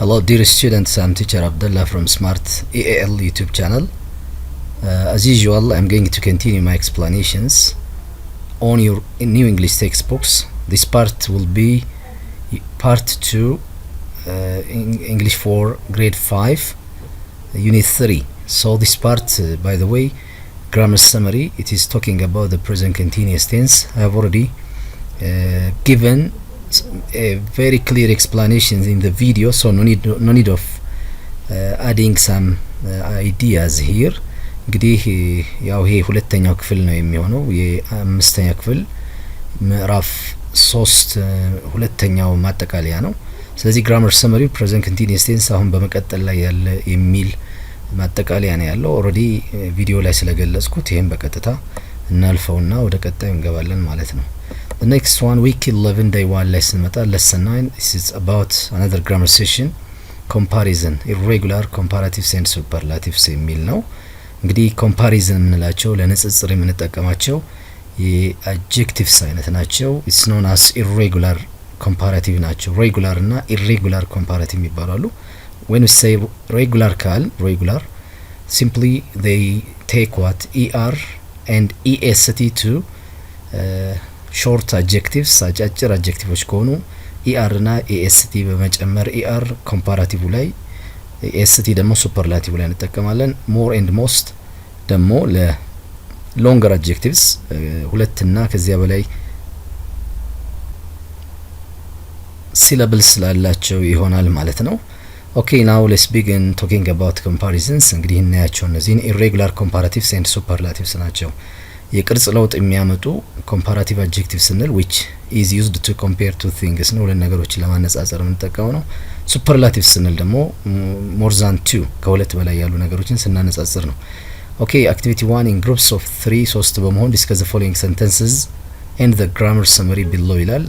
Hello dear students, I'm teacher Abdullah from Smart EAL YouTube channel. As usual, I'm going to continue my explanations on your new English textbooks. This part will be part 2 English for grade 5 unit 3. So this part, by the way, grammar summary, it is talking about the present continuous tense. I have already given a very clear explanations in the video, so no need of adding some ideas here. እንግዲህ ያው ይሄ ሁለተኛው ክፍል ነው የሚሆነው የአምስተኛ ክፍል ምዕራፍ 3 ሁለተኛው ማጠቃለያ ነው። ስለዚህ grammar summary present continuous tense አሁን በመቀጠል ላይ ያለ የሚል ማጠቃለያ ነው ያለው። ኦሬዲ ቪዲዮ ላይ ስለገለጽኩት ይሄን በቀጥታ እናልፈውና ወደ ቀጣዩ እንገባለን ማለት ነው። The next one, week 11 day 1 lesson mata lesson 9. This is about another grammar session, comparison, irregular, comparatives and superlatives የሚል ነው። እንግዲህ comparison የምንላቸው ለንጽጽር የምንጠቀማቸው የadjectives አይነት ናቸው። It's known as irregular comparative ናቸው። regular እና irregular comparative ይባላሉ። When we say regular regular, simply they take what er and est to short adjectives, አጫጭር adjectives ከሆኑ er እና est በመጨመር er comparative ላይ est ደግሞ superlative ላይ እንጠቀማለን። more and most ደግሞ ለ longer adjectives ሁለት እና ከዚያ በላይ syllables ስላላቸው ይሆናል ማለት ነው። Okay, now let's begin talking about comparisons. እንግዲህ እናያቸው እነዚህን irregular comparatives and superlatives ናቸው። የቅርጽ ለውጥ የሚያመጡ comparative adjectives ስንል which is used to compare two things ነው፣ ለነገሮችን ለማነጻጸር የምንጠቀመው ነው። superlatives ስንል ደግሞ more than two ከሁለት በላይ ያሉ ነገሮችን ስናነጻጽር ነው። Okay, activity 1 in groups of 3 ሶስት በመሆን discuss the following sentences and the grammar summary below ይላል።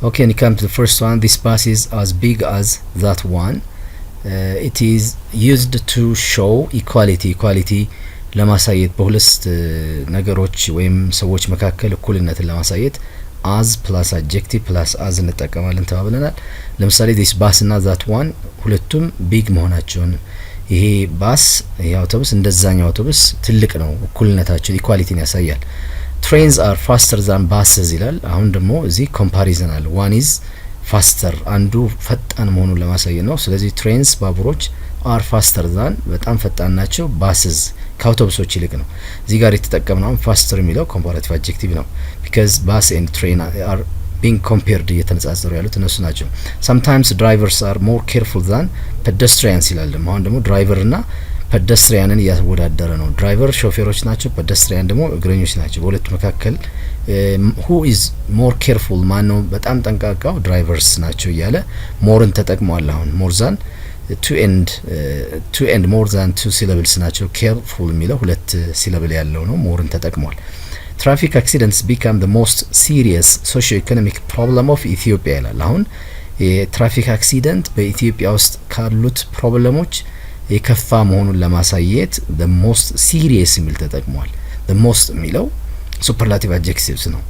Okay, and come to the first one. This bus is as big as that one. It is used to show equality ለማሳየት በሁለት ነገሮች ወይም ሰዎች መካከል እኩልነትን ለማሳየት as plus adjective plus as እንጠቀማለን ተባብለናል። ለምሳሌ this bus እና that one ሁለቱም ቢግ መሆናቸውን፣ ይሄ ባስ ይሄ አውቶቡስ እንደዛኛው አውቶቡስ ትልቅ ነው፣ እኩልነታቸው ኢኳሊቲን ያሳያል። trains are faster than buses ይላል። አሁን ደግሞ እዚህ comparison አለ። one is faster አንዱ ፈጣን መሆኑን ለማሳየት ነው። ስለዚህ trains ባቡሮች are faster than በጣም ፈጣን ናቸው፣ buses ከአውቶቡሶች ይልቅ ነው። እዚህ ጋር የተጠቀምነው faster የሚለው comparative adjective ነው because bus and train are being compared እየተነጻጸሩ ያሉት እነሱ ናቸው። sometimes drivers are more careful than pedestrians ይላል። አሁን ደግሞ ድራይቨር እና ፔደስትሪያንን እያወዳደረ ነው። ድራይቨር ሾፌሮች ናቸው፣ ፔደስትሪያን ደግሞ እግረኞች ናቸው። በሁለቱ መካከል who is more careful ማነው በጣም ጠንቃቃው? ድራይቨርስ ናቸው እያለ ሞርን ተጠቅሟል። አሁን more than two and more than two syllables ናቸው። careful የሚለው ሁለት ሲላብል ያለው ነው፣ ሞርን ተጠቅሟል። traffic accidents become the most serious socio-economic problem of Ethiopia ይላል። አሁን የትራፊክ አክሲደንት በኢትዮጵያ ውስጥ ካሉት ፕሮብለሞች የከፋ መሆኑን ለማሳየት the most serious የሚል ተጠቅሟል። the most የሚለው superlative adjectives ነው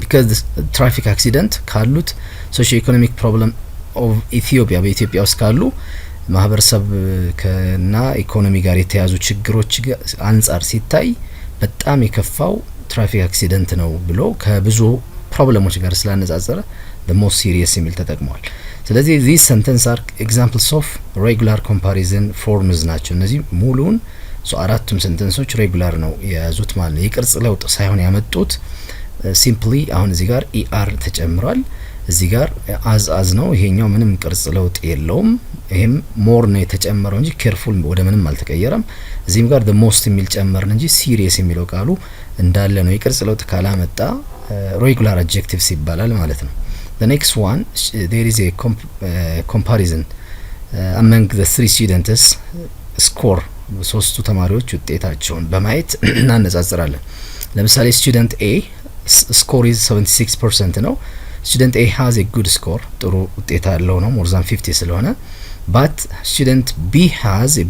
because the traffic accident ካሉት socio-economic problem of Ethiopia በኢትዮጵያ ውስጥ ካሉ ማህበረሰብ ከና ኢኮኖሚ ጋር የተያዙ ችግሮች አንፃር ሲታይ በጣም የከፋው ትራፊክ አክሲደንት ነው ብሎ ከብዙ ፕሮብለሞች ጋር ስላነጻጸረ the most serious የሚል ተጠቅሟል። ስለዚህ these sentences are examples of regular comparison forms ናቸው። እነዚህ ሙሉን አራቱም ሴንተንሶች ሬጉላር ነው የያዙት ማለት ነው። የቅርጽ ለውጥ ሳይሆን ያመጡት ሲምፕሊ አሁን እዚህ ጋር er ተጨምሯል፣ እዚህ ጋር as ነው። ይሄኛው ምንም ቅርጽ ለውጥ የለውም። ይሄም more ነው የተጨመረው እንጂ careful ወደ ምንም አልተቀየረም። እዚህም ጋር the most የሚል ጨመርን እንጂ serious የሚለው ቃሉ እንዳለ ነው። የቅርጽ ለውጥ ካላመጣ regular adjectives ይባላል ማለት ነው። The next one, there is a comparison among the three students score ሶስቱ ተማሪዎች ውጤታቸውን በማየት እናነጻጽራለን። ለምሳሌ student A score is 76% ነው። student A has a good score ጥሩ ውጤት ያለው ነው more than 50 ስለሆነ but student B has a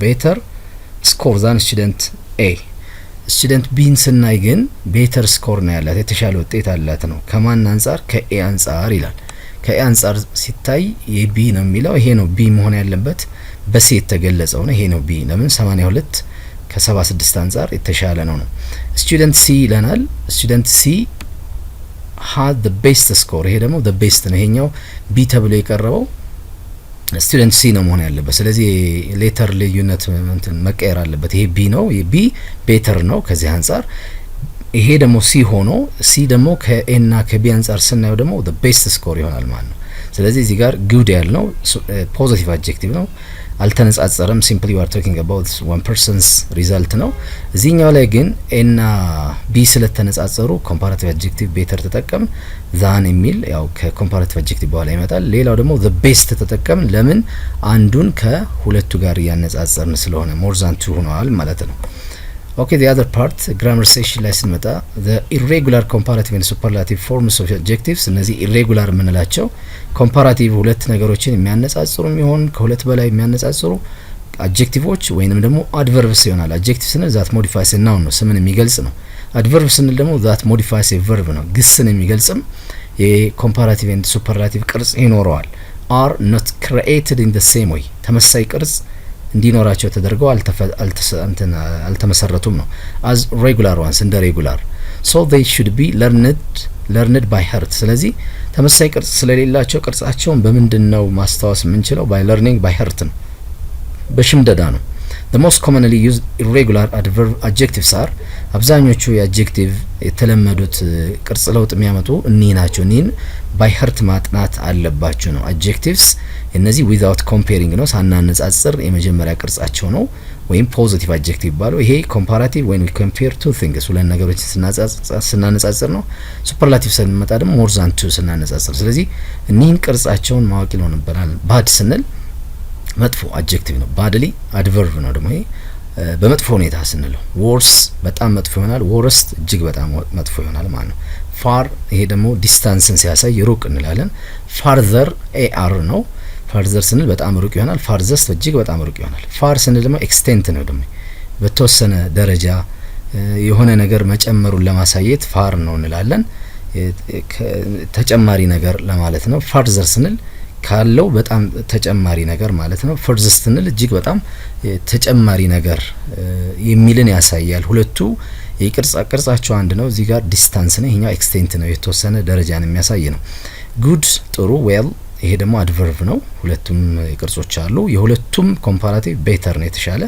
better score than student A ስቱደንት ቢን ስናይ ግን ቤተር ስኮር ነው ያላት፣ የተሻለ ውጤት አላት ነው። ከማን አንፃር? ከኤ አንፃር ይላል። ከኤ አንጻር ሲታይ የቢ ነው የሚለው ይሄ ነው ቢ መሆን ያለበት በሲ የተገለጸው ነው ይሄ ነው ቢ ለምን 82 ከ76 አንጻር የተሻለ ነው ስቱደንት ሲ ይለናል ስቱደንት ሲ had the best score ይሄ ደግሞ the best ነው ይሄኛው ቢ ተብሎ የቀረበው ስቱደንት ሲ ነው መሆን ያለበት ስለዚህ ሌተር ልዩነት እንትን መቀየር አለበት ይሄ ቢ ነው ይሄ ቢ ቤተር ነው ከዚህ አንጻር ይሄ ደግሞ ሲ ሆኖ ሲ ደግሞ ከኤ እና ከቢ አንጻር ስናየው ደግሞ the best score ይሆናል ማለት ነው ስለዚህ እዚህ ጋር good ያልነው ፖዚቲቭ አድጀክቲቭ ነው አልተነጻጸረም simply we are talking about one person's result ነው እዚህኛው ላይ ግን ኤ እና ቢ ስለተነጻጸሩ comparative adjective better ተጠቀም than የሚል ያው ከcomparative adjective በኋላ ይመጣል ሌላው ደግሞ the best ተጠቀም ለምን አንዱን ከሁለቱ ጋር ያነጻጸርን ስለሆነ more than two ሆነዋል ማለት ነው Okay, the other part, grammar section ላይ ስንመጣ the irregular comparative and superlative forms of adjectives እነዚህ irregular የምንላቸው comparative ሁለት ነገሮችን የሚያነጻጽሩ የሚሆን ከሁለት በላይ የሚያነጻጽሩ adjectives ወይንም ደግሞ adverbs ይሆናል adjective ስንል that modifies a noun ነው ስምን የሚገልጽ ነው adverb ስንል ደግሞ that modifies a verb ነው ግስን የሚገልጽም የcomparative and superlative ቅርጽ ይኖረዋል are not created in the same way ተመሳሳይ ቅርጽ እንዲኖራቸው ተደርገው አልተመሰረቱም ነው as regular ones እንደ regular so they should be learned by heart ስለዚህ ተመሳሳይ ቅርጽ ስለሌላቸው ቅርጻቸውን በምንድነው ማስተዋወስ የምንችለው by learning by heart ነው በሽምደዳ ነው the most commonly used irregular adjectives are አብዛኞቹ የአድጀክቲቭ የተለመዱት ቅርጽ ለውጥ የሚያመጡ እኒህ ናቸው እኒህን by heart ማጥናት አለባችሁ ነው adjectives እነዚህ without comparing ነው ሳናነጻጽር የመጀመሪያ ቅርጻቸው ነው ወይም ፖዚቲቭ አድጀክቲቭ ባለው ይሄ ኮምፓራቲቭ when we compare two things ሁለት ነገሮች ስናነጻጽር ነው ሱፐርላቲቭ ስንመጣ ደግሞ more than two ስናነጻጽር ስለዚህ እኒህን ቅርጻቸውን ማወቅ ይኖርብናል bad ስንል መጥፎ አድጀክቲቭ ነው badly adverb ነው ደግሞ ይሄ በመጥፎ ሁኔታ ስንለው worse በጣም መጥፎ ይሆናል worst እጅግ በጣም መጥፎ ይሆናል ማለት ነው far ይሄ ደግሞ ዲስታንስን ሲያሳይ ሩቅ እንላለን farther ar ነው farther ስንል በጣም ሩቅ ይሆናል farthest እጅግ በጣም ሩቅ ይሆናል far ስንል ደግሞ extent ነው ደግሞ በተወሰነ ደረጃ የሆነ ነገር መጨመሩን ለማሳየት far ነው እንላለን ተጨማሪ ነገር ለማለት ነው farther ስንል ካለው በጣም ተጨማሪ ነገር ማለት ነው furthest ስንል እጅግ በጣም ተጨማሪ ነገር የሚልን ያሳያል ሁለቱ የቅርጻቸው አንድ ነው እዚህ ጋር ዲስታንስ ነው ይሄኛው ኤክስቴንት ነው የተወሰነ ደረጃን የሚያሳይ ነው good ጥሩ well ይሄ ደግሞ አድቨርብ ነው ሁለቱም ቅርጾች አሉ የሁለቱም ኮምፓራቲቭ ቤተር ነው የተሻለ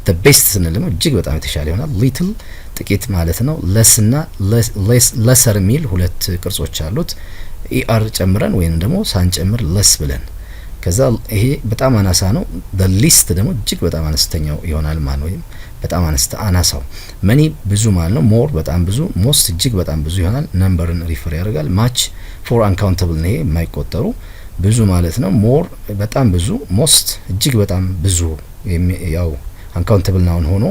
the best ስንል ነው እጅግ በጣም የተሻለ ይሆናል little ጥቂት ማለት ነው less እና lesser የሚል ሁለት ቅርጾች አሉት er ጨምረን ወይንም ደግሞ ሳንጨምር less ብለን ከዛ ይሄ በጣም አናሳ ነው the least ደግሞ እጅግ በጣም አነስተኛው ይሆናል ማለት ነው በጣም አናሳው many ብዙ ማለት ነው more በጣም ብዙ most እጅግ በጣም ብዙ ይሆናል numberን ሪፈር ያደርጋል much for uncountable ነው የማይቆጠሩ ብዙ ማለት ነው more በጣም ብዙ most እጅግ በጣም ብዙ ያው uncountable noun ሆኖ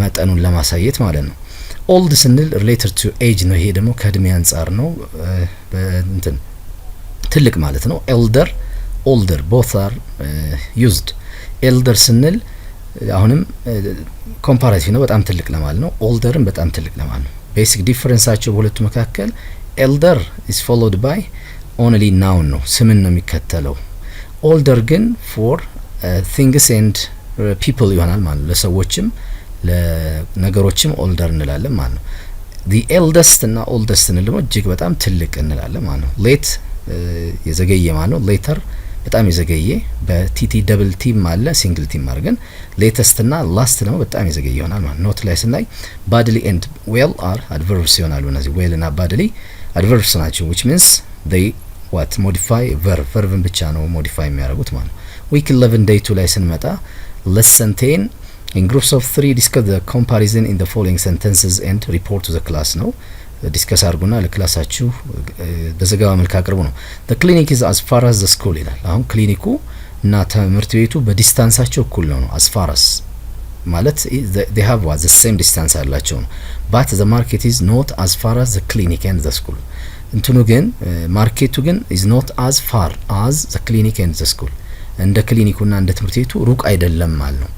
መጠኑን ለማሳየት ማለት ነው old ስንል related to age ነው ይሄ ደግሞ ከእድሜ አንፃር ነው እንትን ትልቅ ማለት ነው older both are used elder ስንል አሁንም ኮምፓራቲቭ ነው በጣም ትልቅ ለማለት ነው olderም በጣም ትልቅ ለማለት ነው ቤሲክ ዲፈረንሳቸው በሁለቱ መካከል elder is followed by only noun ነው ስምን ነው የሚከተለው older ግን for things and people ይሆናል ማለት ነው ለሰዎችም ለነገሮችም older እንላለን ማለት ነው the eldest እና oldest እንልሞ እጅግ በጣም ትልቅ እንላለን ማለት ነው late የዘገየ ማለት ነው later በጣም የዘገየ በቲቲ ደብል ቲ ማለ ሲንግል ቲ ማርገን latest እና last ነው በጣም የዘገየ ይሆናል ማለት ኖት ላይ ስናይ badly and well are adverbs ይሆናሉ እነዚህ well እና badly adverbs ናቸው which means they what modify verbን ብቻ ነው modify የሚያደርጉት ማለት ነው week 11 day 2 ላይ ስንመጣ lesson 10 in groups of 3 discuss the comparison in the following sentences and report to the class ነው ዲስከስ አድርጉና ለክላሳችሁ በዘገባ መልክ አቅርቡ ነው the clinic is as far as the school ይላል አሁን ክሊኒኩ እና ትምህርት ቤቱ በዲስታንሳቸው እኩል ነው as far as ማለት they have what the same distance አላቸው ነው but the market is not as far as the clinic and the school እንትኑ ግን ማርኬቱ ግን is not as far as the clinic and the school እንደ ክሊኒኩና እንደ ትምህርት ቤቱ ሩቅ አይደለም ማለት ነው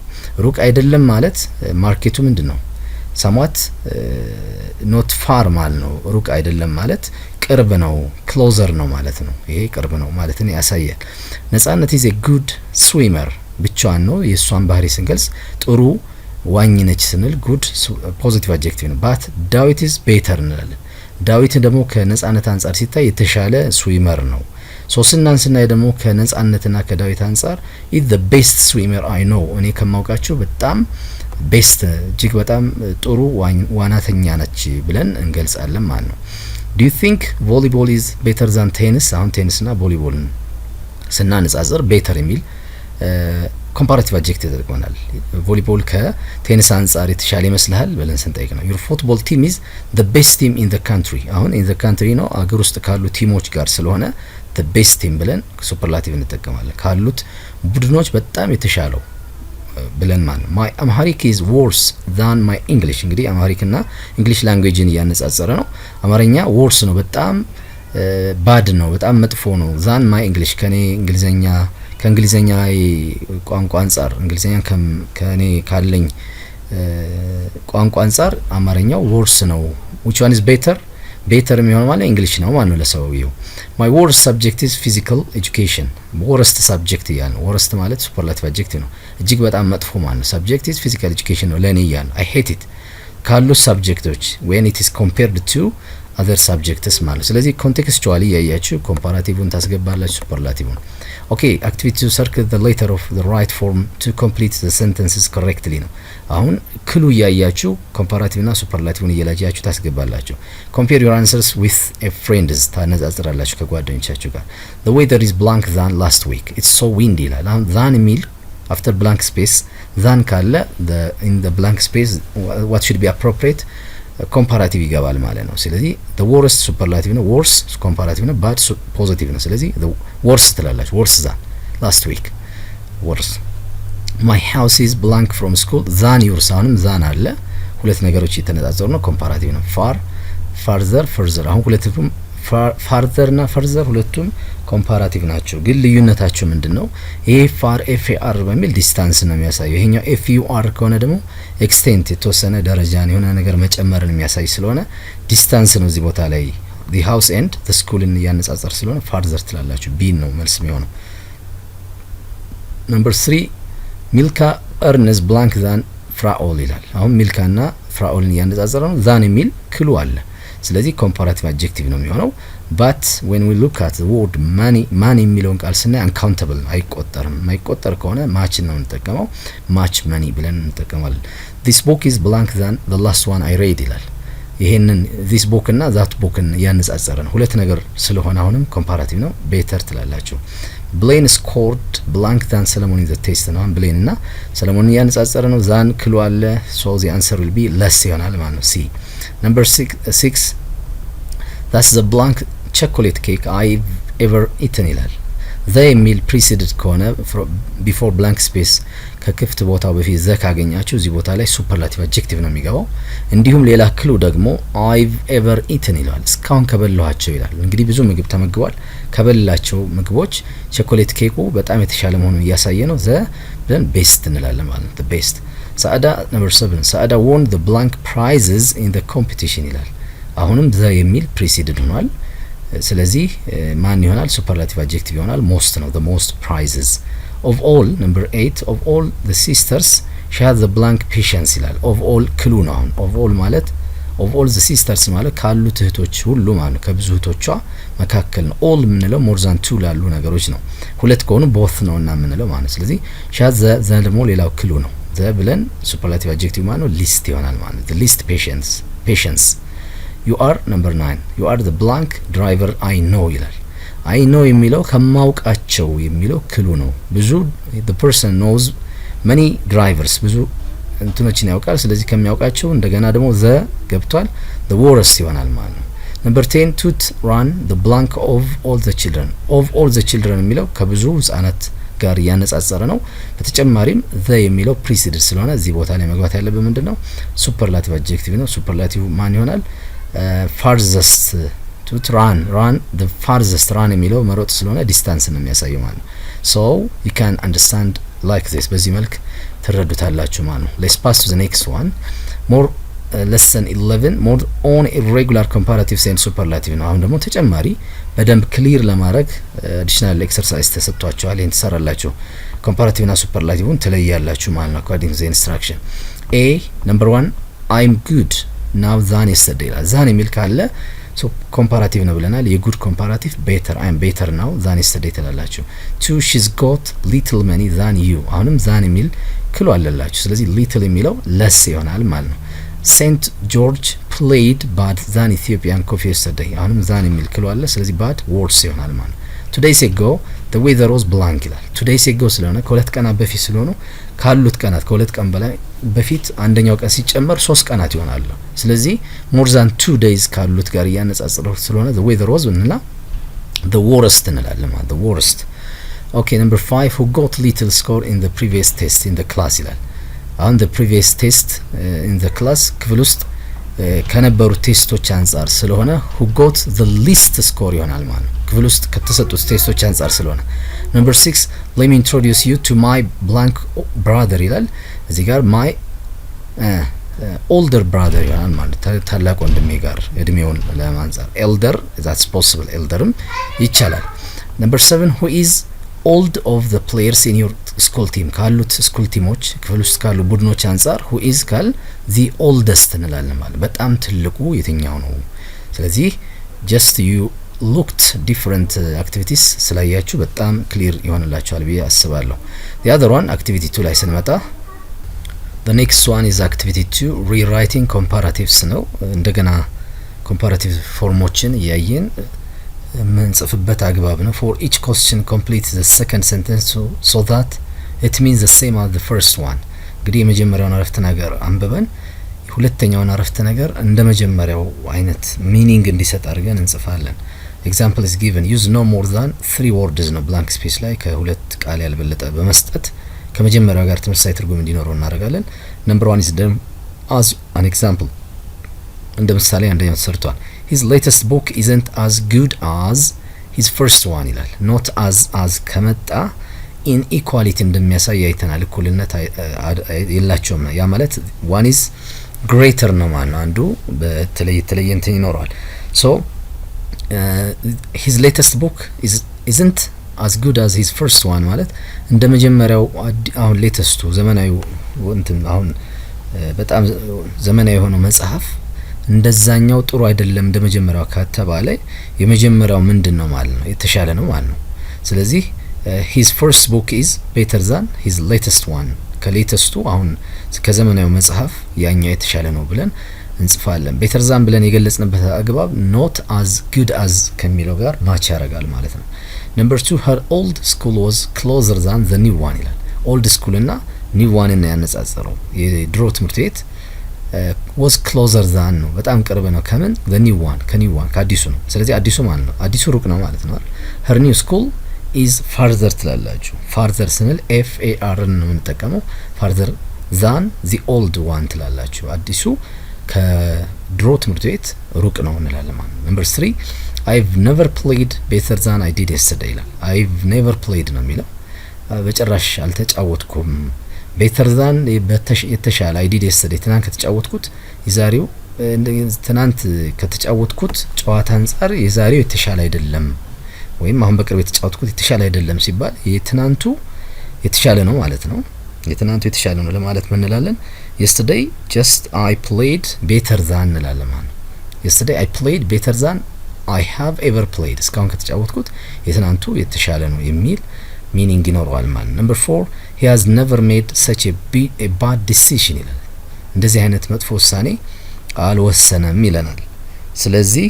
ሩቅ አይደለም ማለት ማርኬቱ ምንድነው somewhat not far ማለት ነው ሩቅ አይደለም ማለት ቅርብ ነው ክሎዘር ነው ማለት ነው። ይሄ ቅርብ ነው ማለትን ያሳያል። ነጻነት is a good swimmer ብቻዋን ነው የሷን ባህሪ ስንገልጽ ጥሩ ዋኝ ነች ስንል good ፖዚቲቭ አድጀክቲቭ ነው። ባት ዳዊት is better እንላለን። ዳዊት ደግሞ ከነጻነት አንጻር ሲታይ የተሻለ ስዊመር ነው። ሶስናን ስናይ ደግሞ ከነጻነትና ከዳዊት አንጻር is the best swimmer I know እኔ ከማውቃቸው በጣም ቤስት እጅግ በጣም ጥሩ ዋናተኛ ነች ብለን እንገልጻለን ማለት ነው። do you think volleyball is better than tennis? አሁን ቴኒስና ቮሊቦልን ስናነጻጽር better የሚል ኮምፓራቲቭ አድጀክቲቭ ተጠቅመናል። ቮሊቦል ከቴኒስ አንጻር የተሻለ ይመስልሃል ብለን ስንጠይቅ ነው። your football team is the best team in the country አሁን in the country ነው አገር ውስጥ ካሉ ቲሞች ጋር ስለሆነ the best team ብለን ሱፐርላቲቭ እንጠቀማለን። ካሉት ቡድኖች በጣም የተሻለው ብለን ማለት ነው። my amharic is worse than my english እንግዲህ አምሃሪክና እንግሊሽ ላንጉዌጅን እያነጻጸረ ነው። አማርኛ worse ነው በጣም ባድ ነው በጣም መጥፎ ነው than my english ከኔ እንግሊዘኛ ከእንግሊዘኛ ቋንቋ አንጻር እንግሊዘኛ ከኔ ካለኝ ቋንቋ አንጻር አማርኛው worse ነው። which one is better? better የሚሆነው ማለት እንግሊሽ ነው ማለት ነው ለሰውየው። my worst subject is physical education worst subject ያለው worst ማለት ሱፐርላቲቭ አድጀክቲቭ ነው እጅግ በጣም መጥፎ ማለት ነው። subject is physical education ነው ለኔ ያለው I hate it ካሉ ሰብጀክቶች when it is compared to other subjects ማለት። ስለዚህ ኮንቴክስቹዋሊ ያያችሁ ኮምፓራቲቭን ታስገባላችሁ ሱፐርላቲቭን። ኦኬ activity to circle the letter of the right form to complete the sentences correctly ነው። አሁን ክሉ ያያችሁ ኮምፓራቲቭና ሱፐርላቲቭን እየለያያችሁ ታስገባላችሁ። compare your answers with a friends ታነጻጽራላችሁ ከጓደኞቻችሁ ጋር። the weather is blank than last week it's so windy ይላል። አሁን than የሚል after blank space than ካለ in the blank space what should be appropriate ኮምፓራቲቭ ይገባል ማለት ነው። ስለዚህ the worst ሱፐርላቲቭ ነው worse ኮምፓራቲቭ ነው bad ፖዚቲቭ ነው። ስለዚህ the worst ትላላችሁ worse than last week worse my house is blank from school than yours አሁንም than አለ ሁለት ነገሮች እየተነጻጸሩ ነው ኮምፓራቲቭ ነው። far farther further አሁን ሁለቱም farther እና further ሁለቱም ኮምፓራቲቭ ናቸው። ግን ልዩነታቸው ምንድነው? ይሄ far far በሚል ዲስታንስ ነው የሚያሳየው። ይሄኛው fur ከሆነ ደግሞ ኤክስቴንት የተወሰነ ደረጃን የሆነ ነገር መጨመርን የሚያሳይ ስለሆነ ዲስታንስ ነው እዚህ ቦታ ላይ the house and the school ያነጻጸር ስለሆነ farther ትላላችሁ። ቢ ነው መልስ የሚሆነው። number 3 ሚልካ earns blank than ፍራኦል ይላል። አሁን ሚልካና ፍራኦልን ያነጻጸረ ነው than የሚል ክሉ አለ። ስለዚህ ኮምፓራቲቭ አድጀክቲቭ ነው የሚሆነው። but when we look at the word money የሚለውን ቃል ስናይ uncountable አይቆጠርም። ማይቆጠር ከሆነ match ነው እንጠቀመው match money ብለን እንጠቀማለን። this book is blank than the last one I read ይላል። ይሄንን this book እና that book ያነጻጸረ ነው ሁለት ነገር ስለሆነ አሁንም ኮምፓራቲቭ ነው better ትላላችሁ። Blaine scored blank than Solomon in the test ነው። ብሌን እና ሰለሞን ያነጻጸረ ነው than ክሉ አለ so the answer will be less ይሆናል ማለት ነው። C number 6 that's the blank chocolate cake I've ever eaten ይላል። the የሚል preceded ከሆነ before blank space ከክፍት ቦታው በፊት ዘ ካገኛችሁ እዚህ ቦታ ላይ ሱፐርላቲቭ አድጀክቲቭ ነው የሚገባው። እንዲሁም ሌላ ክሉ ደግሞ I've ever eaten ይላል። እስካሁን ከበላኋቸው ይላል። እንግዲህ ብዙ ምግብ ተመግቧል። ከበላቸው ምግቦች ቸኮሌት ኬኩ በጣም የተሻለ መሆኑን እያሳየ ነው። ዘ ብለን ቤስት እንላለን ማለት ነው። the best ሳዕዳ number 7 ሳዕዳ won the blank prizes in the competition ይላል። አሁንም ዘ የሚል preceded ሆኗል። ስለዚህ ማን ይሆናል? ሱፐርላቲቭ አድጀክቲቭ ይሆናል። most ነው the most prizes of all number 8 of all the sisters she had the blank patience ይላል። of all ክሉ ነው። አሁን of all ማለት of all the sisters ማለት ካሉት እህቶች ሁሉ ማለት ከብዙ እህቶቿ መካከል ነው። all ምንለው more than two ላሉ ነገሮች ነው። ሁለት ከሆኑ both ነው እና ምንለው ማለት ስለዚህ she had the ደግሞ ሌላው ክሉ ነው። the ብለን ሱፐርላቲቭ አድጀክቲቭ ማለት ነው least ይሆናል ማለት the least patience you are number 9 you are the blank driver I know ይላል። I know የሚለው ከማውቃቸው የሚለው ክሉ ነው። ብዙ the person knows many drivers ብዙ እንትኖችን ያውቃል። ስለዚህ ከሚያውቃቸው እንደገና ደግሞ the ገብቷል the worst ይሆናል ማለት ነው። number 10 tooth run the blank of all the children የሚለው ከብዙ ህጻናት ጋር ያነጻጸረ ነው። በተጨማሪም the የሚለው preceded ስለሆነ እዚህ ቦታ ላይ መግባት ያለበት ምንድነው? ሱፐርላቲቭ አድጀክቲቭ ነው። ሱፐርላቲቭ ማን ይሆናል? farthest to run the farthest run የሚለው መሮጥ ስለሆነ ዲስታንስ ነው የሚያሳየው ማለት ነው። so you can understand like this በዚህ መልክ ትረዱታላችሁ ማለት ነው። let's pass to the next one more lesson 11 more on irregular comparatives and superlative ነው። አሁን ደግሞ ተጨማሪ በደንብ ክሊር ለማድረግ አዲሽናል ኤክሰርሳይዝ ተሰጥቷቸዋል። ይሄን ተሰራላችሁ ኮምፓራቲቭ እና ሱፐርላቲቭን ትለያላችሁ ማለት ነው according to the instruction. A number 1 I'm good now than yesterday ይላል። than የሚል ካለ ሶ ኮምፓራቲቭ ነው ብለናል። የጉድ ኮምፓራቲቭ better I'm better now than yesterday ትላላችሁ። 2 she's got little money than you አሁንም than የሚል ክሎ አለላችሁ። ስለዚህ little የሚለው less ይሆናል ማለት ነው። Saint George played bad than Ethiopian coffee yesterday አሁንም than የሚል ክሎ አለ። ስለዚህ bad worse ይሆናል ማለት ነው። 2 days ago the weather was blank ይላል። 2 days ago ስለሆነ ከሁለት ቀናት በፊት ስለሆነ ካሉት ቀናት ከሁለት ቀን በላይ በፊት አንደኛው ቀን ሲጨመር 3 ቀናት ይሆናሉ። ስለዚህ more than 2 days ካሉት ጋር ያነጻጽረው ስለሆነ the weather was እንላ the worst እንላለን ማለት the worst. Okay, number 5 who got little score in the previous test in the class ይላል። አሁን the previous test in the class ክፍል ውስጥ ከነበሩ ቴስቶች አንፃር ስለሆነ who got the least score ይሆናል ማለት ነው። ክፍል ውስጥ ከተሰጡት ቴስቶች አንፃር ስለሆነ number 6 let me introduce you to my blank brother ይላል። እዚህ ጋር my older brother ይሆናል ማለት ታላቅ ወንድሜ ጋር እድሜውን ለማንጻር elder that's possible elderም ይቻላል። number 7 who is old of the players in your school team ካሉት ስኩል ቲሞች ክፍል ውስጥ ካሉ ቡድኖች አንፃር who is ካል the oldest እንላለን ማለት በጣም ትልቁ የትኛው ነው። ስለዚህ just you looked different activities ስላያችሁ በጣም ክሊር ይሆንላችኋል ብዬ አስባለሁ። the other one activity 2 ላይ ስንመጣ the next one is activity 2 rewriting comparatives ነው። እንደገና comparative ፎርሞችን ያየን ምንጽፍበት አግባብ ነው። for each question complete the second sentence so that it means the same as the first one እንግዲህ የመጀመሪያውን አረፍተ ነገር አንብበን ሁለተኛውን አረፍተ ነገር እንደ መጀመሪያው አይነት ሚኒንግ እንዲሰጥ አድርገን እንጽፋለን። example is given use no more than 3 words ነው blank space ላይ ከሁለት ቃል ያልበለጠ በመስጠት ከመጀመሪያው ጋር ተመሳሳይ ትርጉም እንዲኖረው እናደርጋለን። number 1 is done as an example እንደ ምሳሌ አንደኛው ተሰርቷል። his latest book isn't as good as his first one ይላል። not as ከመጣ inequality እንደሚያሳይ አይተናል። እኩልነት የላቸውም ነው። ያ ማለት one is greater ነው ማለት ነው። አንዱ በተለየ እንትን ይኖረዋል። so his latest book isn't as good as his first one ማለት እንደ መጀመሪያው አሁን ሌተስቱ ዘመናዊው እንትን አሁን በጣም ዘመናዊ የሆነው መጽሐፍ እንደዛኛው ጥሩ አይደለም እንደ መጀመሪያው ከተባለ የመጀመሪያው ምንድነው ማለት ነው? የተሻለ ነው ማለት ነው። ስለዚህ his first book is better than his latest one ከሌተስቱ አሁን ከዘመናዊው መጽሐፍ ያኛው የተሻለ ነው ብለን እንጽፋለን። better than ብለን የገለጽንበት አግባብ not as good as ከሚለው ጋር ማች ያደርጋል ማለት ነው። number 2 her old school was closer than the new one ይላል። old school እና new one እና ያነጻጸረው የድሮ ትምህርት ቤት was closer than ነው በጣም ቅርብ ነው ከምን the new one ከnew one ከአዲሱ ነው። ስለዚህ አዲሱ ማለት ነው አዲሱ ሩቅ ነው ማለት ነው። her new school is farther ትላላችሁ። farther ስንል FAR ነው የምንጠቀመው farther than the old one ትላላችሁ። አዲሱ ከድሮ ትምህርት ቤት ሩቅ ነው እንላለን ማለት ነው። number 3 I've never played better than I did yesterday ይላል። I've never played ነው የሚለው በጭራሽ አልተጫወትኩም better than የተሻለ I did yesterday ትናንት ከተጫወትኩት የዛሬው ትናንት ከተጫወትኩት ጨዋታ አንፃር የዛሬው የተሻለ አይደለም ወይም አሁን በቅርብ የተጫወትኩት የተሻለ አይደለም ሲባል የትናንቱ የተሻለ ነው ማለት ነው። የትናንቱ የተሻለ ነው ለማለት ምን እንላለን? yesterday just I played better than እንላለን ማለት ነው። yesterday I played better than I have ever played እስካሁን ከተጫወትኩት የትናንቱ የተሻለ ነው የሚል ሚኒንግ ይኖረዋል ማለት ነው። number 4 he has never made such a bad decision ይላል። እንደዚህ አይነት መጥፎ ውሳኔ አልወሰነም ይለናል። ስለዚህ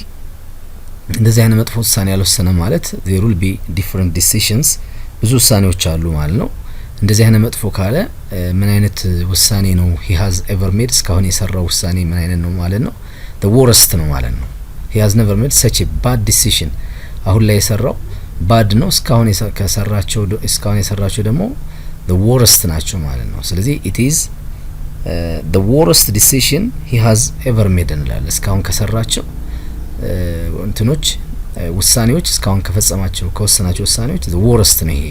እንደዚህ አይነት መጥፎ ውሳኔ አልወሰነም ማለት there will be different decisions ብዙ ውሳኔዎች አሉ ማለት ነው። እንደዚህ አይነት መጥፎ ካለ ምን አይነት ውሳኔ ነው he has ever made እስካሁን የሰራው ውሳኔ ምን አይነት ነው ማለት ነው? the worst ነው ማለት ነው። he has never made such a bad decision አሁን ላይ የሰራው ባድ ነው። እስካሁን የሰራቸው ደግሞ the worst ናቸው ማለት ነው። ስለዚህ it is the worst decision he has ever made እንላለን። እስካሁን ከሰራቸው እንትኖች ውሳኔዎች እስካሁን ከወሰናቸው ውሳኔዎች the worst ነው ይሄ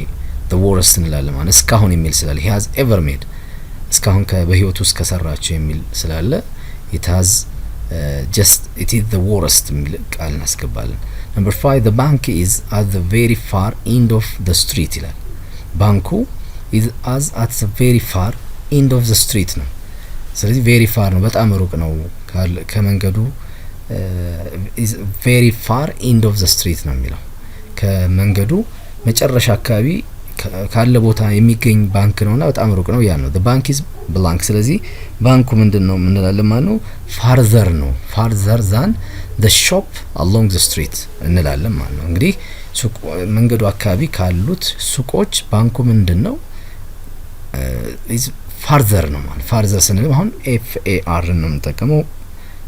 the worst እንላለን ማለት እስካሁን የሚል ስላለ he has ever made እስካሁን በህይወቱ ውስጥ ከሰራቸው የሚል ስላለ it has just it is the worst ቃል እናስገባለን። number 5 the bank is at the very far end of the street ይላል። ባንኩ is as at the very far end of the street ነው። ስለዚህ very far ነው፣ በጣም ሩቅ ነው ከመንገዱ is very far end of the street ነው የሚለው ከመንገዱ መጨረሻ አካባቢ ካለ ቦታ የሚገኝ ባንክ ነውና በጣም ሩቅ ነው ያ ነው። the bank is blank ስለዚህ ባንኩ ምንድነው እንላለን ማለት ነው farther ነው farther than the shop along the street እንላለን ማለት ነው። እንግዲህ ሱቅ መንገዱ አካባቢ ካሉት ሱቆች ባንኩ ምንድነው is farther ነው ማለት farther ስንል አሁን FAR ነው የምንጠቀመው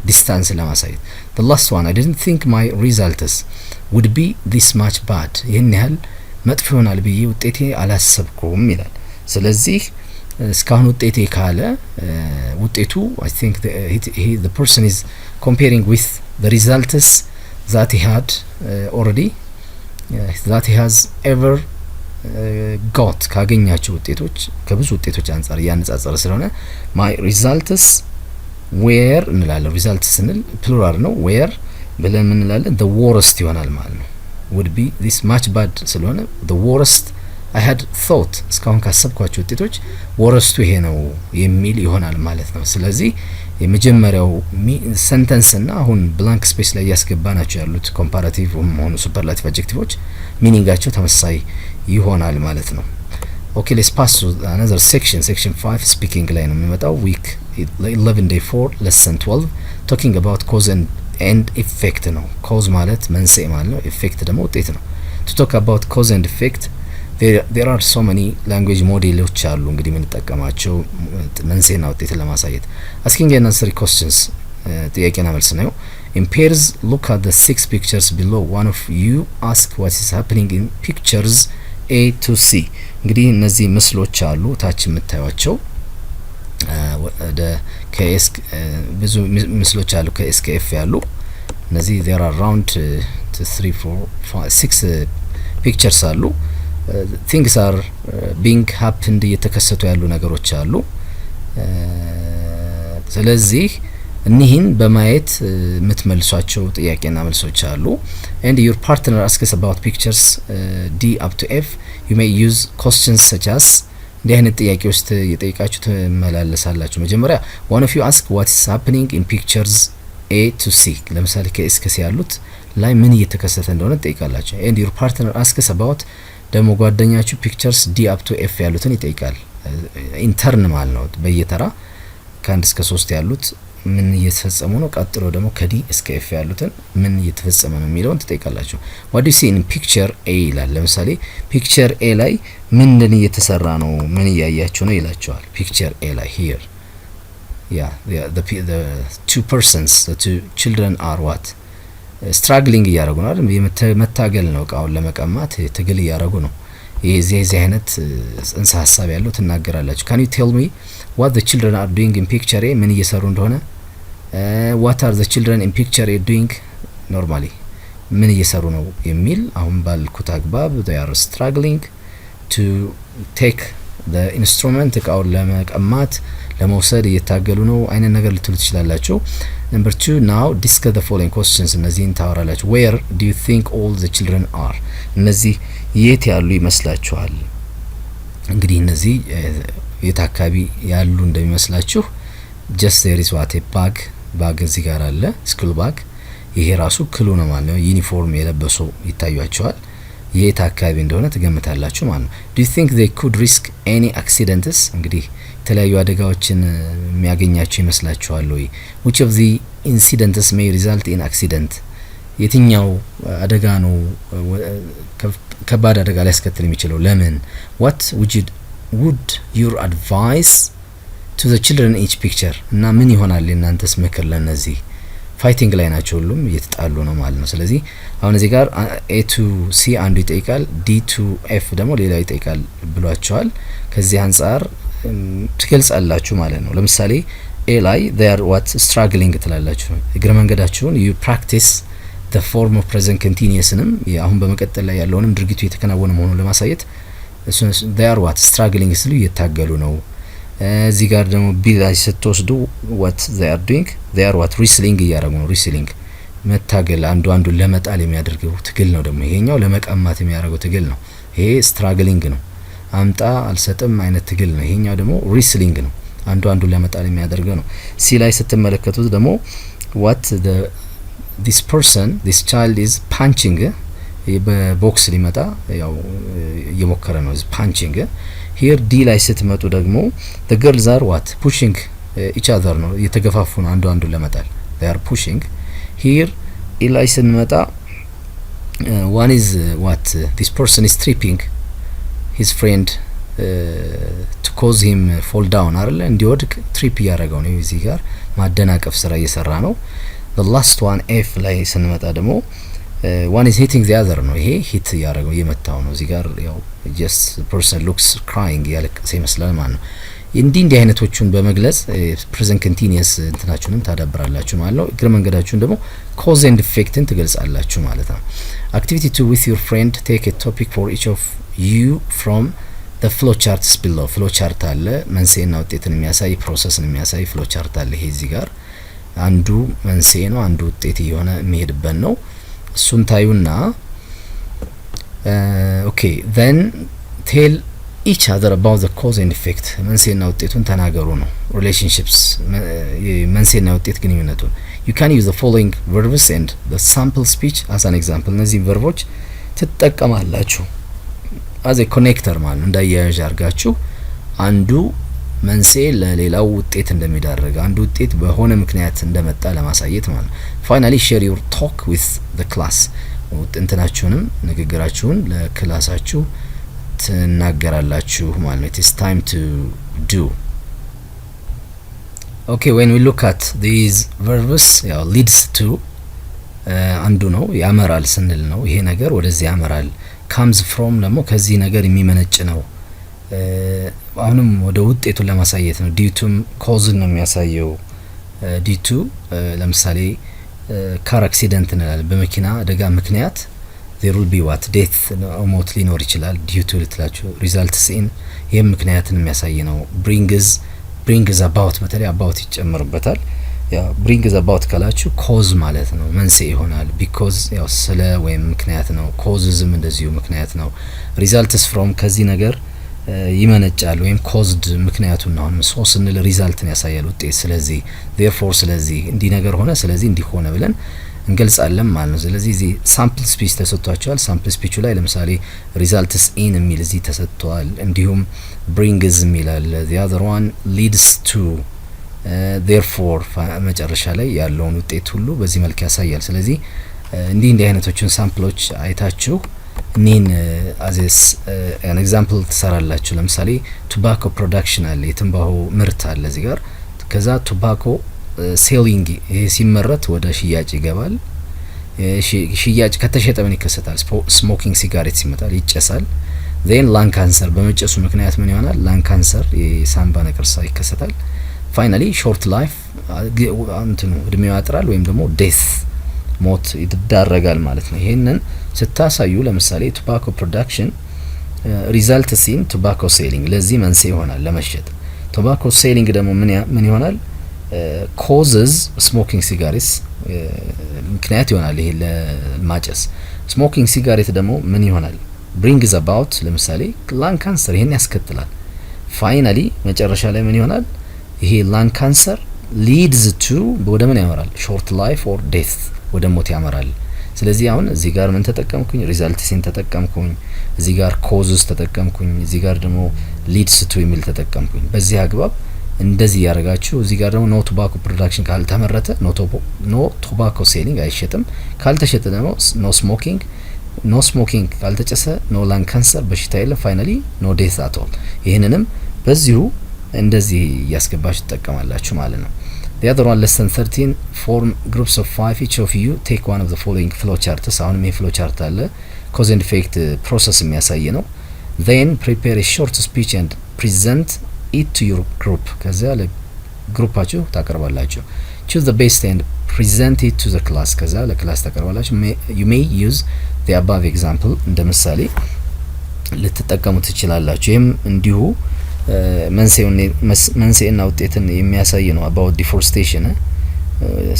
ዲስታንስ ለማሳየት። the last one I didn't think my results would be this much bad ይሄን ያህል መጥፎ ይሆናል ብዬ ውጤቴ አላሰብኩም ይላል። ስለዚህ እስካሁን ውጤቴ ካለ ውጤቱ I think the person is comparing with the results that he had already that he has ever got ካገኛቸው ውጤቶች ከብዙ ውጤቶች አንፃር ያነጻጸረ ስለሆነ my results were እንላለን። results ስንል ፕሉራል ነው were ብለን እንላለን the worst ይሆናል ማለት ነው። would be this much bad ስለሆነ the worst I had thought እስካሁን ካሰብኳቸው ውጤቶች worst ይሄ ነው የሚል ይሆናል ማለት ነው። ስለዚህ የመጀመሪያው ሰንተንስ እና አሁን ብላንክ ስፔስ ላይ ያስገባናቸው ያሉት ኮምፓራቲቭ ሆኑ ሱፐርላቲቭ አድጀክቲቮች ሚኒንጋቸው ተመሳሳይ ይሆናል ማለት ነው። okay let's pass to another section 5 speaking ላይ ነው የሚመጣው week 11 day 4 lesson 12 talking about cause and effect ነው። cause ማለት መንስኤ ማለት ነው። effect ደግሞ ውጤት ነው። to talk about cause and effect there are so many language ሞዴሎች አሉ እንግዲህ የምንጠቀማቸው መንስኤና ውጤትን ለማሳየት asking and answering questions ጥያቄና መልስ ነው። in pairs look at the 6 pictures below one of you ask what is happening in pictures A to C እንግዲህ እነዚህ ምስሎች አሉ ታች የምታዩቸው ወደ ከኤስ ብዙ ምስሎች አሉ ከኤስኬኤፍ ያሉ እነዚህ there are around 3 4 5 6 pictures አሉ things are being happened እየተከሰቱ ያሉ ነገሮች አሉ። ስለዚህ እኒህን በማየት የምትመልሷቸው ጥያቄና መልሶች አሉ። and your partner asks about pictures D up to F you may use questions such as እንዲህ አይነት ጥያቄ ውስጥ የጠይቃችሁ ተመላለሳላችሁ። መጀመሪያ one of you ask what is happening in pictures A to C ለምሳሌ ከኤስ ከሲ ያሉት ላይ ምን እየተከሰተ እንደሆነ ጠይቃላችሁ። and your partner asks about ደግሞ ጓደኛችሁ pictures D up to F ያሉትን ይጠይቃል። ኢንተርን ማለት ነው በየተራ ከአንድ እስከ 3 ያሉት ምን እየተፈጸሙ ነው፣ ቀጥሎ ደግሞ ከዲ እስከ ኤፍ ያሉትን ምን እየተፈጸመ ነው የሚለውን ትጠይቃላችሁ። what do you see in picture A ይላል። ለምሳሌ picture A ላይ ምን እየተሰራ ነው፣ ምን እያያችሁ ነው ይላችኋል። picture A ላይ here the two persons the two children are what struggling እያደረጉ ነው አይደል? መታገል ነው፣ እቃውን ለመቀማት ትግል እያደረጉ ነው። የዚህ አይነት ጽንሰ ሐሳብ ያለው ትናገራላችሁ። can you tell me what the children are doing in picture A ምን እየሰሩ እንደሆነ what are the children in picture A doing normally ምን እየሰሩ ነው የሚል አሁን ባልኩት አግባብ they are struggling to take the instrument እቃውን ለመቀማት ለመውሰድ እየታገሉ ነው አይነት ነገር ልትሉ ትችላላችሁ። number 2 now discuss the following questions እነዚህን ታወራላችሁ። where do you think all the children are እነዚህ የት ያሉ ይመስላችኋል? እንግዲህ እነዚህ የት አካባቢ ያሉ እንደሚመስላችሁ just there is what a bag እዚህ ጋር አለ ስኩል ባግ ይሄ ራሱ ክሉ ነው ማለት ነው። ዩኒፎርም የለበሱ ይታያቸዋል። የት አካባቢ እንደሆነ ትገምታላችሁ ማለት ነው። do you think they could risk any accidents እንግዲህ የተለያዩ አደጋዎችን የሚያገኛቸው ይመስላችኋል ወይ? which of the incidents may result in accident የትኛው አደጋ ነው ከባድ አደጋ ሊያስከትል የሚችለው ለምን? what would your advice to the children in each picture እና ምን ይሆናል እናንተስ ምክር ለነዚህ? ፋይቲንግ ላይ ናቸው ሁሉም እየተጣሉ ነው ማለት ነው። ስለዚህ አሁን እዚህ ጋር A to C አንዱ ይጠይቃል D to F ደግሞ ሌላ ይጠይቃል ብሏቸዋል። ከዚህ አንፃር ትገልጻላችሁ ማለት ነው። ለምሳሌ A ላይ they are what struggling ትላላችሁ። እግረ መንገዳችሁን you practice the form of present continuousንም አሁን በመቀጠል ላይ ያለውንም ድርጊቱ የተከናወነ መሆኑን ለማሳየት they are what struggling ስሉ እየታገሉ ነው። እዚህ ጋር ደግሞ ቢ ላይ ስትወስዱ what they are doing they are what wrestling እያደረጉ ነው። wrestling መታገል አንዱ ለመጣል የሚያደርገው ትግል ነው። ደግሞ ይሄኛው ለመቀማት የሚያደርገው ትግል ነው። ይሄ struggling ነው። አምጣ አልሰጥም አይነት ትግል ነው። ይሄኛው ደግሞ wrestling ነው። አንዱ ለመጣል የሚያደርገው ነው። ሲ ላይ ስትመለከቱት ደግሞ what this person this child is punching በቦክስ ሊመጣ ያው እየሞከረ ነው punching here ዲ ላይ ስትመጡ ደግሞ the girls are what pushing each other ነው እየተገፋፉ ነው አንዱ ለመጣል they are pushing here ኢ ላይ ስንመጣ one is what this person is tripping his friend to cause him fall down አይደለ እንዲወድቅ ትሪፕ እያደረገው ነው እዚህ ጋር ማደናቀፍ ስራ እየሰራ ነው። the last one ኤፍ ላይ ስንመጣ ደግሞ one is hitting the other ነው ይሄ ሂት እያደረገው እየመታው ነው እዚህ ጋር ያው just the person looks crying ያለቀሰ ይመስላል ማለት ነው። እንዲህ አይነቶቹን በመግለጽ present continuous እንትናችሁንም ታዳብራላችሁ ማለት ነው። እግረ መንገዳችሁን ደግሞ cause and effectን ትገልጻላችሁ ማለት ነው። activity 2 with your friend take a topic for each of you from the flow charts below flow chart አለ መንስኤና ውጤትን የሚያሳይ ፕሮሰስን የሚያሳይ flow chart አለ። ይሄ እዚህ ጋር አንዱ መንስኤ ነው አንዱ ውጤት የሆነ የሚሄድበት ነው። እሱን ታዩና okay then tell each other about the cause and effect መንስኤና ውጤቱን ተናገሩ ነው። relationships መንስኤና ውጤት ግንኙነቱን you can use the following verbs and the sample speech as an example እነዚህ ቨርቦች ትጠቀማላችሁ as a connector ማለት ነው። እንዳያያዥ አርጋችሁ አንዱ መንስኤ ለሌላው ውጤት እንደሚዳረግ አንዱ ውጤት በሆነ ምክንያት እንደመጣ ለማሳየት ማለት ነው። finally share your talk with the class እንትናችሁንም ንግግራችሁን ለክላሳችሁ ትናገራላችሁ ማለት ነው። it is time to do okay when we look at these verbs ያው leads to አንዱ ነው ያመራል ስንል ነው ይሄ ነገር ወደዚህ ያመራል comes from ደግሞ ከዚህ ነገር የሚመነጭ ነው። አሁንም ወደ ውጤቱን ለማሳየት ነው። due to cause ነው የሚያሳየው due to ለምሳሌ car accident እንላለን በመኪና አደጋ ምክንያት there will be what death ሞት ሊኖር ይችላል due to ልትላችሁ results in ይሄም ምክንያትን የሚያሳይ ነው። brings about በተለይ about ይጨመርበታል። ያው brings about ካላችሁ cause ማለት ነው መንስኤ ይሆናል። because ያው ስለ ወይም ምክንያት ነው። causesም እንደዚሁ ምክንያት ነው። results from ከዚህ ነገር ይመነጫል ወይም caused ምክንያቱን ነው። አሁን ሶ ስንል ሪዛልትን ያሳያል ውጤት። ስለዚህ therefore ስለዚህ እንዲህ ነገር ሆነ ስለዚህ እንዲህ ሆነ ብለን እንገልጻለን ማለት ነው። ስለዚህ እዚህ ሳምፕል ስፒች ተሰጥቷቸዋል። ሳምፕል ስፒቹ ላይ ለምሳሌ results in የሚል እዚህ ተሰጥቷል። እንዲሁም brings የሚላል the other one leads to therefore መጨረሻ ላይ ያለውን ውጤት ሁሉ በዚህ መልክ ያሳያል። ስለዚህ እንዲህ አይነቶችን ሳምፕሎች አይታችሁ እኔን as an example ትሰራላችሁ። ለምሳሌ tobacco production አለ የትንባሆ ምርት አለ እዚህ ጋር ከዛ tobacco selling ይሄ ሲመረት ወደ ሽያጭ ይገባል። ሽያጭ ከተሸጠ ምን ይከሰታል? smoking cigarettes ይመጣል ይጨሳል። then lung cancer በመጨሱ ምክንያት ምን ይሆናል? lung cancer የሳምባ ነቀርሳ ይከሰታል። finally short life እንትኑ እድሜው ያጥራል ወይም ደግሞ death ሞት ይዳረጋል ማለት ነው። ይሄንን ስታሳዩ ለምሳሌ tobacco production results in tobacco selling ለዚህ መንስኤ ይሆናል ለመሸጥ። tobacco selling ደግሞ ምን ይሆናል? causes smoking cigarettes ምክንያት ይሆናል ይሄ ለማጨስ። smoking cigarette ደግሞ ምን ይሆናል? brings about ለምሳሌ lung cancer ይሄን ያስከትላል። finally መጨረሻ ላይ ምን ይሆናል? ይሄ lung cancer leads to ወደ ምን ያመራል? short life or death ወደ ሞት ያመራል። ስለዚህ አሁን እዚህ ጋር ምን ተጠቀምኩኝ? results ተጠቀምኩኝ። እዚህ ጋር causes ተጠቀምኩኝ። እዚህ ጋር ደግሞ leads to የሚል ተጠቀምኩኝ። በዚህ አግባብ እንደዚህ ያረጋችሁ እዚህ ጋር ደግሞ no tobacco production ካልተመረተ no tobacco selling አይሸጥም። ካልተሸጠ ደግሞ no smoking ካልተጨሰ no lung cancer በሽታ የለም። finally no death at all ይሄንንም በዚሁ እንደዚህ ያስገባችሁ ተጠቀማላችሁ ማለት ነው። the other one lesson 13 form groups of 5 each of you take one of the following flow charts አሁን ይሄ flow chart አለ cause and effect process የሚያሳይ ነው። then prepare a short speech and present it to your group ከዛ ለግሩፓችሁ ታቀርባላችሁ። choose the best and present it to the class ከዛ ለክላስ ታቀርባላችሁ። you may use the above example እንደ ምሳሌ ልትጠቀሙ ትችላላችሁ። ይሄም እንዲሁ መንስኤና ውጤትን የሚያሳይ ነው። about deforestation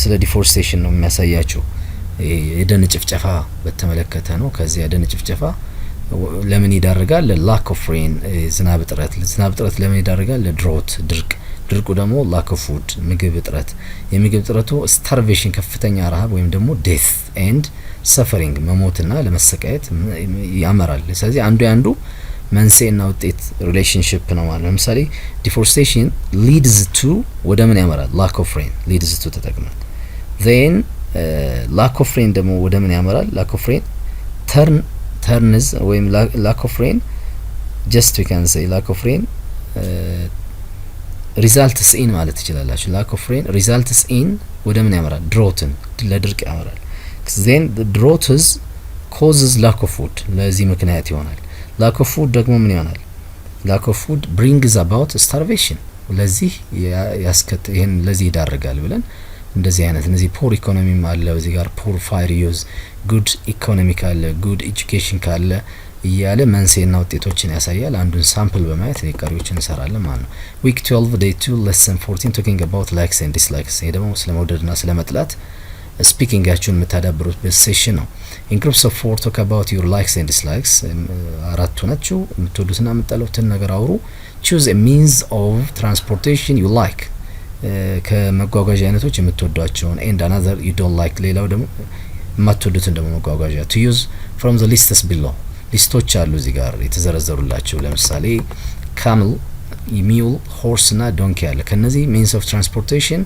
ስለ ዲፎሬስቴሽን ነው የሚያሳያችሁ። የደን ጭፍጨፋ በተመለከተ ነው። ከዚህ የደን ጭፍጨፋ ለምን ይዳርጋል? lack of rain ዝናብ እጥረት ለምን ይዳርጋል? ለድሮት ድርቁ ደግሞ lack of food ምግብ እጥረት፣ የምግብ እጥረቱ starvation ከፍተኛ ረሃብ ወይም ደግሞ death and suffering መሞትና ለመሰቃየት ያመራል። ስለዚህ አንዱ መንስኤና ውጤት ሪሌሽንሺፕ ነው ማለት ነው። ለምሳሌ ዲፎሬስቴሽን leads to ወደ ምን ያመራል? lack of rain leads to ተጠቅመን then lack of rain ደግሞ ወደ ምን ያመራል? lack of rain turns ወይም lack of rain just we can say lack of rain results in ማለት ትችላላችሁ። lack of rain results in ወደ ምን ያመራል? ድሮትን ለድርቅ ያመራል። then the drought causes lack of food ለዚህ ምክንያት ይሆናል። lack of food ደግሞ ምን ይሆናል? lack of food brings about starvation ለዚህ ይሄን ለዚህ ይዳርጋል ብለን እንደዚህ አይነት እነዚህ ፖር ኢኮኖሚ አለ እዚህ ጋር ፖር ፋየር ዩዝ ጉድ ኢኮኖሚክ አለ ጉድ ኤጁኬሽን ካለ እያለ መንስኤና ውጤቶችን ያሳያል። አንዱን ሳምፕል በማየት ቀሪዎችን እንሰራለን ማለት ነው። week 12 day 2 lesson 14 talking about likes and dislikes ይሄ ደግሞ ስለመውደድና ስለመጥላት ስፒኪንጋችሁን የምታዳብሩበት ሴሽን ነው። in groups of 4 talk about your likes and dislikes አራቱ ናችሁ። የምትወዱትና የምትጠሉትን ነገር አውሩ። choose a means of transportation you like ከመጓጓዣ አይነቶች የምትወዷቸውን and another you don't like ሌላው ደግሞ የማትወዱትን ደግሞ መጓጓዣ to use from the lists below ሊስቶች አሉ እዚህ ጋር የተዘረዘሩላችሁ። ለምሳሌ camel mule horse እና donkey አለ። ከነዚህ means of transportation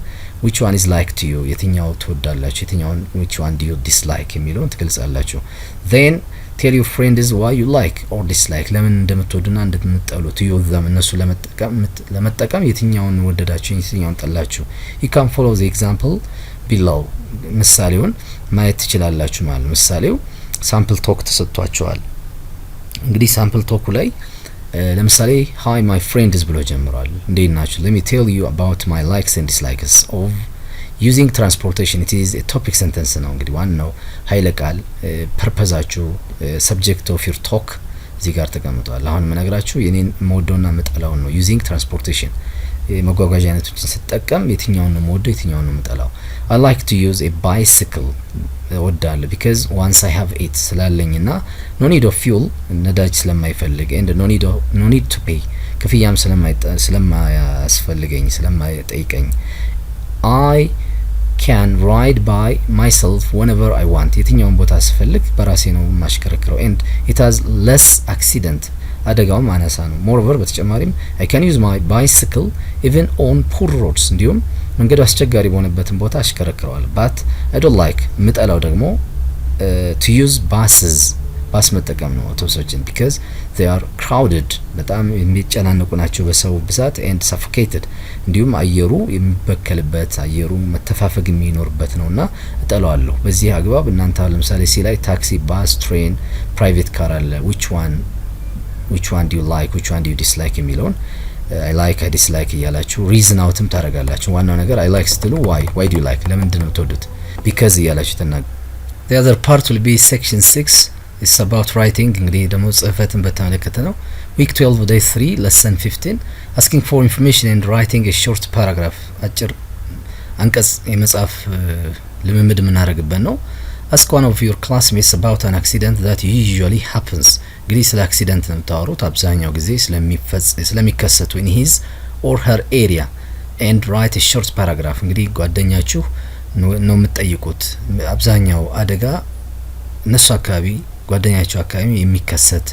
which one is like to you የትኛው ትወዳላችሁ የትኛውን which one do you dislike የሚለውን ትገልጻላችሁ። then tell your friends why you like or dislike ለምን እንደምትወዱና እንደምትጠሉ to use them እነሱ ለመጠቀም የትኛውን ወደዳችሁ የትኛውን ጠላችሁ። you can follow the example below ምሳሌውን ማየት ትችላላችሁ ማለት ነው። ምሳሌው sample talk ተሰጥቷቸዋል። እንግዲህ sample talk ላይ ለምሳሌ hi my friend is ብሎ ጀምሯል። እንዴት ናችሁ? let me tell you about my likes and dislikes of using transportation it is a topic sentence ነው። እንግዲህ ዋናው ኃይለ ቃል ፐርፐዛችሁ subject of your talk እዚህ ጋር ተቀምጧል። አሁን የምነግራችሁ የኔን መወደውና መጠላውን ነው። using transportation መጓጓዣ አይነቶችን ስጠቀም የትኛውን ነው መወደው የትኛውን ነው መጠላው። I like to use a bicycle ወዳለሁ because once I have it ስላለኝና no need of fuel ነዳጅ ስለማይፈልግ and no need to pay ክፍያም ስለማያስፈልገኝ ስለማይጠይቀኝ I can ride by myself whenever I want የትኛውን ቦታ ስፈልግ በራሴ ነው ማሽከረክረው and it has less accident አደጋው ማነሳ ነው። moreover በተጨማሪም I can use my bicycle even on poor roads እንዲሁም መንገዱ አስቸጋሪ በሆነበትን ቦታ አሽከረክረዋል። but I don't like ምጠላው ደግሞ to use buses ባስ መጠቀም ነው አውቶቡሶችን because they are crowded በጣም የሚጨናነቁ ናቸው በሰው ብዛት and suffocated እንዲሁም አየሩ የሚበከልበት አየሩ መተፋፈግ የሚኖርበት ነውና እጠላዋለሁ። በዚህ አግባብ እናንተ ለምሳሌ ሲ ላይ ታክሲ ባስ ትሬን ፕራይቬት ካር አለ which one do you like which one do you dislike የሚለውን I like I dislike እያላችሁ ሪዝን አውትም ታደርጋላችሁ። ዋናው ነገር I like ስትሉ why do you like ለምንድን ነው የምትወዱት because እያላችሁ ተናገሩ። the other part will be section 6 it's about writing እንግዲህ ደግሞ ጽህፈትን በተመለከተ ነው። week 12 day 3 lesson 15 asking for information and writing a short paragraph አጭር አንቀጽ የመጻፍ ልምምድ የምናደርግበት ነው። ask one of your classmates about an accident that usually happens እንግዲህ ስለ አክሲደንት ነው የምታወሩት አብዛኛው ጊዜ ስለሚከሰቱ in his or her area and write a short paragraph እንግዲህ ጓደኛችሁ ነው የምትጠይቁት አብዛኛው አደጋ እነሱ አካባቢ ጓደኛችሁ አካባቢ የሚከሰት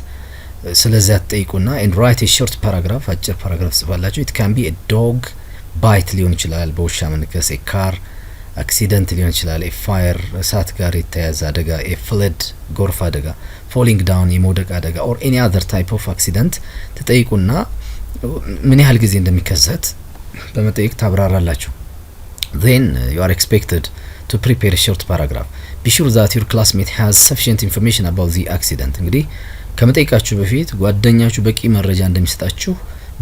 ስለዚህ አትጠይቁና and write a short paragraph አጭር ፓራግራፍ ጽፋላችሁ። it can be a dog bite ሊሆን ይችላል በውሻ መንከስ a car accident ሊሆን ይችላል a fire እሳት ጋር የተያያዘ አደጋ a flood ጎርፍ አደጋ falling down የመውደቅ አደጋ or any other type of accident ተጠይቁና ምን ያህል ጊዜ እንደሚከሰት በመጠየቅ ታብራራላችሁ። then you are expected to prepare a short paragraph be sure that your classmate has sufficient information about the accident እንግዲህ ከመጠየቃችሁ በፊት ጓደኛችሁ በቂ መረጃ እንደሚሰጣችሁ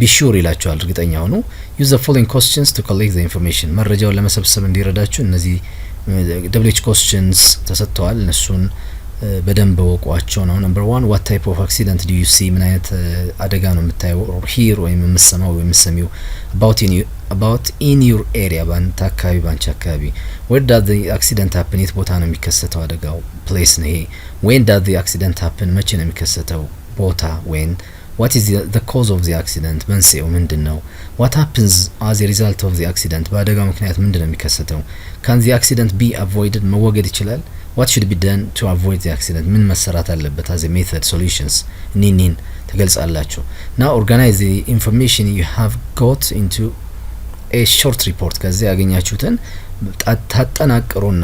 be sure ይላችኋል እርግጠኛ ሆኑ። use the following questions to collect the information መረጃውን ለመሰብሰብ እንዲረዳችሁ እነዚህ WH questions ተሰጥተዋል እነሱን በደንብ ወቋቸው ነው። ነምበር 1 what type of accident do you see? ምን አይነት አደጋ ነው የምታየው or hear ወይም የምትሰማው ወይም የምትሰሚው about in your area ባንተ አካባቢ ባንቺ አካባቢ where does the accident happen? የት ቦታ ነው የሚከሰተው አደጋው? place ነው ይሄ። when does the accident happen? መቼ ነው የሚከሰተው? ቦታ when what is the cause of the accident? መንስኤው ምንድነው? what happens as a result of the accident? በአደጋው ምክንያት ምንድነው የሚከሰተው? can the accident be avoided? መወገድ ይችላል? what should be done to avoid the accident? ምን መሰራት አለበት? as a method solutions ኒን ተገልጻላችሁ። now organize the information you have got into a short report። ከዚህ ያገኛችሁትን ታጠናቅሩና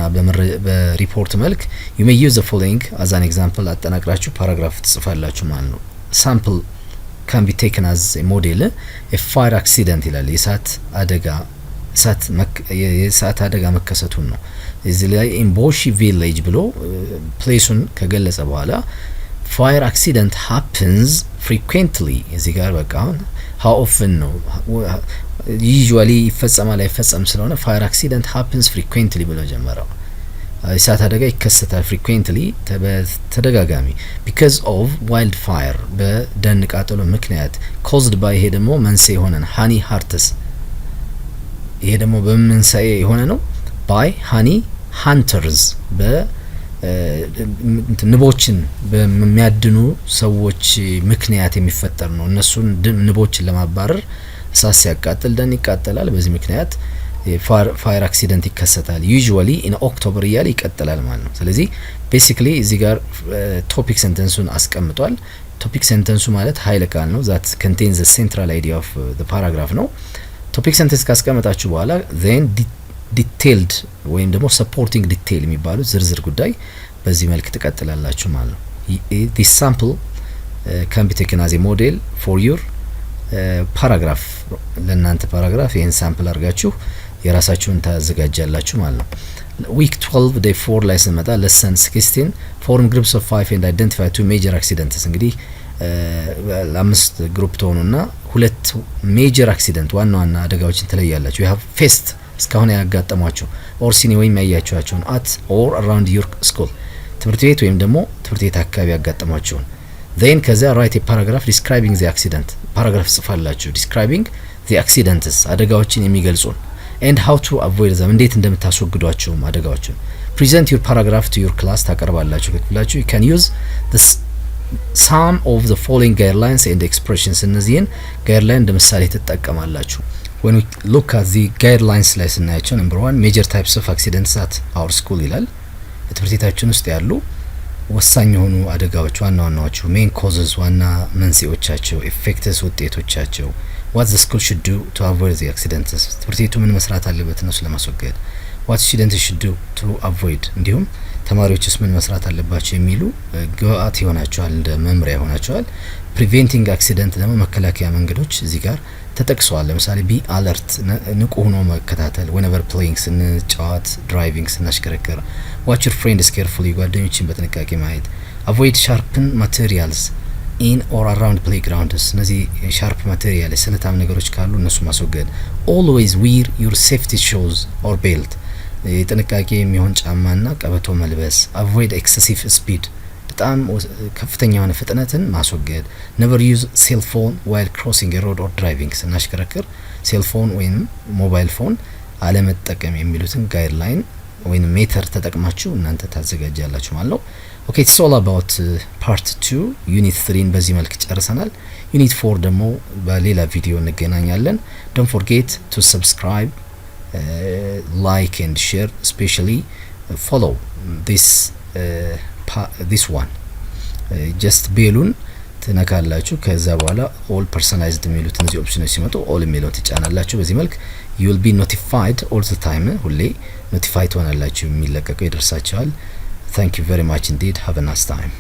በሪፖርት መልክ you may use the following as an example። አጠናቅራችሁ ፓራግራፍ ትጽፋላችሁ ማለት ነው። sample can be taken as a model a fire accident ይላል። የእሳት አደጋ መከሰቱን ነው። እዚህ ላይ ኢምቦሺ ቪሌጅ ብሎ ፕሌሱን ከገለጸ በኋላ fire accident happens frequently እዚህ ጋር በቃ how often ነው usually ይፈጸማል አይፈጸም ስለሆነ fire accident happens frequently ብሎ ጀመረው። እሳት አደጋ ይከሰታል frequently ተደጋጋሚ because of wildfire በደን ቃጠሎ ምክንያት caused by ይሄ ደግሞ መንስኤ የሆነ honey hearts ይሄ ደግሞ በመንስኤ የሆነ ነው by honey hunters ንቦችን በሚያድኑ ሰዎች ምክንያት የሚፈጠር ነው። እነሱን ንቦችን ለማባረር እሳት ሲያቃጥል ደን ይቃጠላል። በዚህ ምክንያት ፋየር አክሲደንት ይከሰታል። usually in October እያለ ይቀጥላል ማለት ነው። ስለዚህ basically እዚህ ጋር ቶፒክ ሴንተንሱን አስቀምጧል። ቶፒክ ሴንተንሱ ማለት ኃይለ ቃል ነው that contains the central idea of the paragraph ነው። ቶፒክ ሴንተንስ ካስቀመጣችሁ በኋላ then detailed ወይም ደግሞ supporting detail የሚባሉት ዝርዝር ጉዳይ በዚህ መልክ ትቀጥላላችሁ ማለት ነው። this sample can be taken as a model for your paragraph። ለእናንተ ፓራግራፍ ይሄን ሳምፕል አድርጋችሁ የራሳችሁን ታዘጋጃላችሁ ማለት ነው። week 12 day 4 ላይ ስንመጣ lesson 16 form groups of 5 and identify two major accidents። እንግዲህ ለአምስት ግሩፕ ተሆኑና ሁለት ሜጀር አክሲደንት ዋና ዋና አደጋዎችን ትለያላችሁ። you have faced እስካሁን ያጋጠሟችሁ or seen ወይም ያያችኋቸውን at or around your school ትምህርት ቤት ወይም ደግሞ ትምህርት ቤት አካባቢ ያጋጠሟችሁን then ከዛ write a paragraph describing the accident ፓራግራፍ ጽፋላችሁ describing the accidents አደጋዎችን የሚገልጹን and how to avoid them እንዴት እንደምታስወግዷቸው አደጋዎችን present your paragraph to your class ታቀርባላችሁ ክፍላችሁ you can use this some of the following guidelines and expressions እነዚህን guideline እንደምሳሌ ተጠቀማላችሁ when we look at the guidelines ላይ ስናያቸው number 1 major types of accidents at our school ይላል ትምህርት ቤታችን ውስጥ ያሉ ወሳኝ የሆኑ አደጋዎች ዋና ዋናዎቹ main causes ዋና መንስኤዎቻቸው effects ውጤቶቻቸው what the school should do to avoid the accidents ትምህርት ቤቱ ምን መስራት አለበት ነው ስለማስወገድ what students should do to avoid እንዲሁም ተማሪዎችስ ምን መስራት አለባቸው የሚሉ ግብአት ይሆናቸዋል እንደ መምሪያ ይሆናቸዋል preventing accident ደግሞ መከላከያ መንገዶች እዚህ ጋር ተጠቅሰዋል። ለምሳሌ be alert ንቁ ሆኖ መከታተል whenever playing ስንጫወት driving ስናሽከረክር watch your friends carefully ጓደኞችን በጥንቃቄ ማየት avoid sharpen materials in or around playgrounds እነዚህ sharp materials ስለታም ነገሮች ካሉ እነሱ ማስወገድ always wear your safety shoes or belt የጥንቃቄ የሚሆን ጫማና ቀበቶ መልበስ avoid excessive speed በጣም ከፍተኛ የሆነ ፍጥነትን ማስወገድ never use cell phone while crossing a road or driving ስናሽከረክር cell phone ወይም ሞባይል ፎን አለመጠቀም የሚሉትን ጋይድላይን ወይም ሜተር ተጠቅማችሁ እናንተ ታዘጋጃላችሁ ማለት ነው። okay it's all about part 2 unit 3 በዚህ መልክ ጨርሰናል። unit 4 ደግሞ በሌላ ቪዲዮ እንገናኛለን። don't forget to subscribe like and share especially follow this one just ቤሉን ትነካላችሁ ከዛ በኋላ all personalized የሚሉት እነዚህ ኦፕሽኖች ሲመጡ all የሚሉት ትጫናላችሁ በዚህ መልክ you will be notified all the time ሁሌ ኖቲፋይ ትሆናላችሁ የሚለቀቀው ይደርሳችኋል thank you very much indeed have a nice time